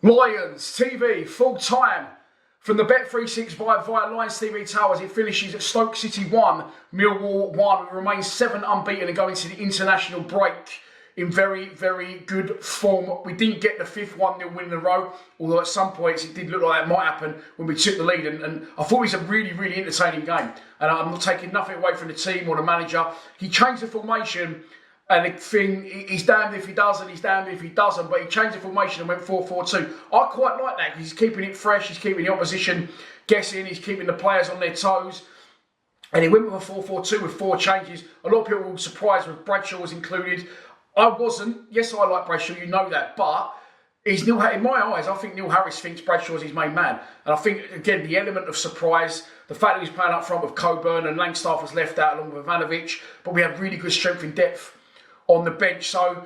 Lions TV full time from the Bet365 via Lions TV Towers. It finishes at Stoke City 1, Millwall 1. We remain 7 unbeaten and go into the international break in very, very good form. We didn't get the 5th 1-0 win in a row, although at some points it did look like it might happen when we took the lead. And I thought it was a really, really entertaining game. And I'm not taking nothing away from the team or the manager. He changed the formation. And the thing, he's damned if he does and he's damned if he doesn't, but he changed the formation and went 4-4-2. I quite like that because he's keeping it fresh, he's keeping the opposition guessing, he's keeping the players on their toes. And he went with a 4-4-2 with 4 changes. A lot of people were surprised with Bradshaw was included. I wasn't. Yes, I like Bradshaw, you know that, but he's in my eyes, I think Neil Harris thinks Bradshaw's his main man. And I think, again, the element of surprise, the fact that he's playing up front with Coburn and Langstaff was left out along with Ivanovic, but we have really good strength in depth on the bench. So,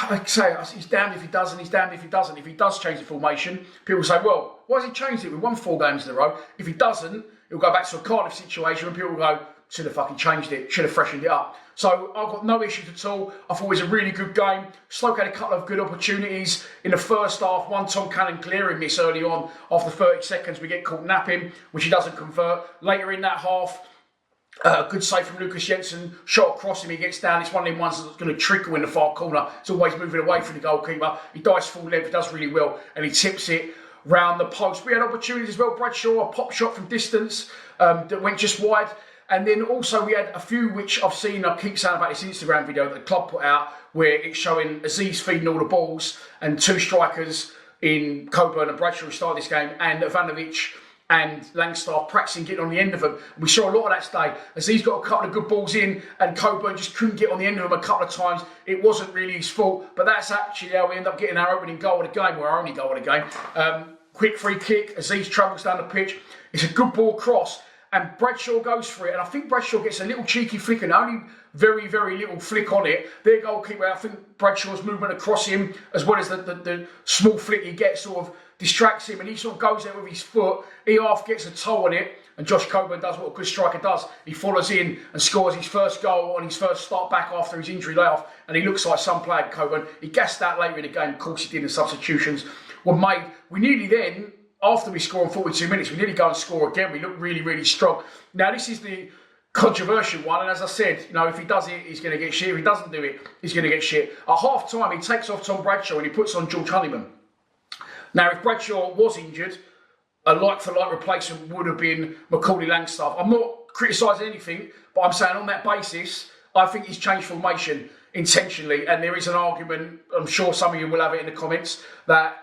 I'd say he's damned if he does and he's damned if he doesn't. If he does change the formation, people say, well, why has he changed it? We won 4 games in a row. If he doesn't, he'll go back to a Cardiff situation and people will go, should have fucking changed it, should have freshened it up. So I've got no issues at all. I thought it was a really good game. Stoke had a couple of good opportunities in the first half. One Tom Cannon clearing miss early on. After 30 seconds, we get caught napping, which he doesn't convert. Later in that half, good save from Lucas Jensen, shot across him, he gets down. It's one of them ones that's going to trickle in the far corner. It's always moving away from the goalkeeper. He dives full length, does really well, and he tips it round the post. We had opportunities as well. Bradshaw, a pop shot from distance that went just wide. And then also we had a few which I've seen, I keep saying about this Instagram video that the club put out, where it's showing Aziz feeding all the balls and 2 strikers in Coburn and Bradshaw who started this game, and Ivanovic and Langstaff practicing getting on the end of them. We saw a lot of that today. Aziz got a couple of good balls in and Coburn just couldn't get on the end of them a couple of times. It wasn't really his fault, but that's actually how we end up getting our opening goal of the game, or our only goal of the game. Quick free kick, Aziz travels down the pitch. It's a good ball cross and Bradshaw goes for it. And I think Bradshaw gets a little cheeky flick, and only very, very little flick on it. Their goalkeeper, I think Bradshaw's movement across him, as well as the small flick he gets, sort of distracts him, and he sort of goes there with his foot. He half gets a toe on it, and Josh Coburn does what a good striker does. He follows in and scores his first goal on his first start back after his injury layoff, and he looks like some player, Coburn. He gassed that later in the game. Of course he did, and substitutions were made. We nearly then, after we score in 42 minutes, we nearly go and score again. We look really, really strong. Now, this is the controversial one, and as I said, you know, if he does it, he's going to get shit. If he doesn't do it, he's going to get shit. At half time, he takes off Tom Bradshaw and he puts on George Honeyman. Now, if Bradshaw was injured, a like-for-like replacement would have been Macaulay Langstaff. I'm not criticising anything, but I'm saying on that basis, I think he's changed formation intentionally, and there is an argument, I'm sure some of you will have it in the comments, that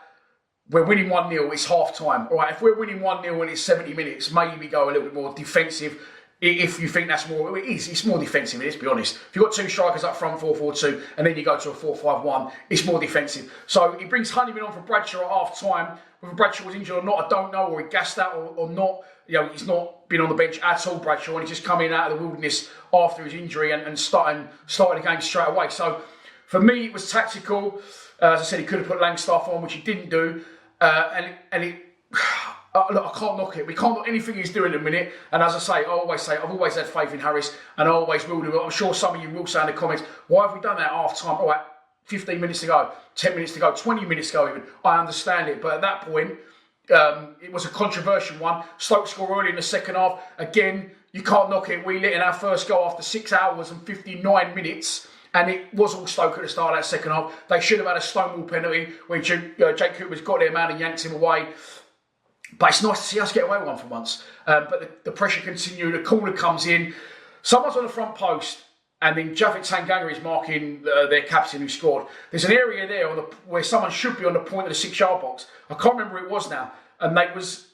we're winning 1-0, it's half-time. All right, if we're winning 1-0 and it's 70 minutes, maybe go a little bit more defensive. If you think that's more, it's more defensive, let's be honest. If you've got 2 strikers up front, 4-4-2, and then you go to a 4-5-1, it's more defensive. So he brings Honeyman on for Bradshaw at half-time. Whether Bradshaw was injured or not, I don't know, or he gassed out or not. You know, he's not been on the bench at all, Bradshaw, and he's just coming out of the wilderness after his injury and started the game straight away. So for me, it was tactical. As I said, he could have put Langstaff on, which he didn't do. Look, I can't knock it. We can't knock anything he's doing in a minute. And as I say, I've always had faith in Harris, and I always will do. I'm sure some of you will say in the comments, why have we done that at half time? All right, 15 minutes to go, 10 minutes to go, 20 minutes to go even. I understand it. But at that point, it was a controversial one. Stoke score early in the second half. Again, you can't knock it. We let in our first goal after 6 hours and 59 minutes. And it was all Stoke at the start of that second half. They should have had a Stonewall penalty where Jake Cooper's got their man and yanked him away. But it's nice to see us get away with one for once. But the pressure continued. The corner comes in. Someone's on the front post, and then Javed Tanganga is marking their captain who scored. There's an area there where someone should be on the point of the 6-yard box. I can't remember who it was now. And they was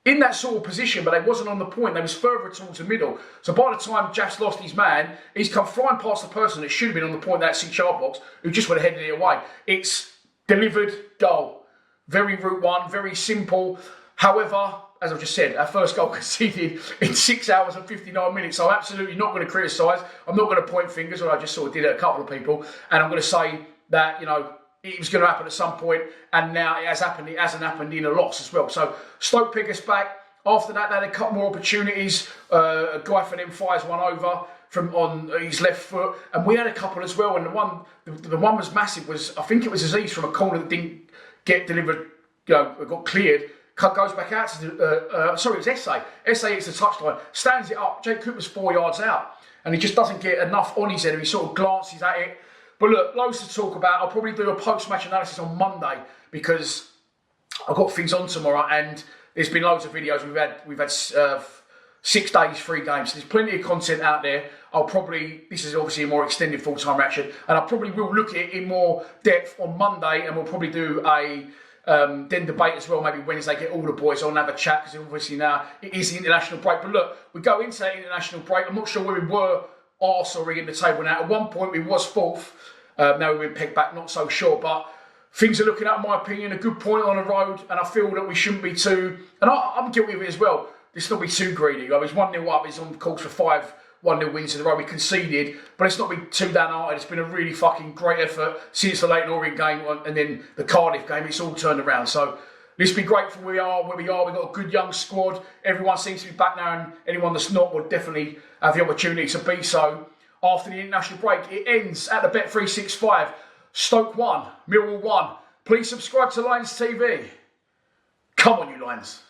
in that sort of position, but they wasn't on the point. They was further towards the middle. So by the time Jaff's lost his man, he's come flying past the person that should have been on the point of that 6-yard box, who just would have headed it away. It's delivered goal. Very route one, very simple. However, as I've just said, our first goal conceded in 6 hours and 59 minutes. So I'm absolutely not going to criticise. I'm not going to point fingers, or I just sort of did it a couple of people. And I'm going to say that, you know, it was going to happen at some point, and now it has happened. It hasn't happened in a loss as well. So Stoke pick us back. After that, they had a couple more opportunities. A guy for them fires one over from on his left foot, and we had a couple as well. And the one was massive. I think it was Aziz from a corner that didn't get delivered, got cleared, goes back out to it was Essay. Essay hits the touchline, stands it up. Jake Cooper's 4 yards out, and he just doesn't get enough on his head. He sort of glances at it. But look, loads to talk about. I'll probably do a post-match analysis on Monday because I've got things on tomorrow, and there's been loads of videos. We've had 6 days, 3 games. So there's plenty of content out there. This is obviously a more extended full-time reaction, and I probably will look at it in more depth on Monday, and we'll probably do a then debate as well, maybe Wednesday, get all the boys on and have a chat, because obviously now it is the international break. But look, we go into that international break. I'm not sure where we were Arsenal rigging the table now. At one point we was 4th. Now we've been pegged back, not so sure. But things are looking up, in my opinion, a good point on the road, and I feel that we shouldn't be too, and I'm guilty of it as well, let's not be too greedy. I was 1-0 up, it's on course for 5 1-0 wins in a row. We conceded, but let's not be too downhearted. It's been a really fucking great effort since the Leyton Orient game and then the Cardiff game. It's all turned around. So let's be grateful where we are. We've got a good young squad. Everyone seems to be back now, and anyone that's not will definitely have the opportunity to be so. After the international break, it ends at the Bet365. Stoke 1, Millwall 1. Please subscribe to Lions TV. Come on, you Lions.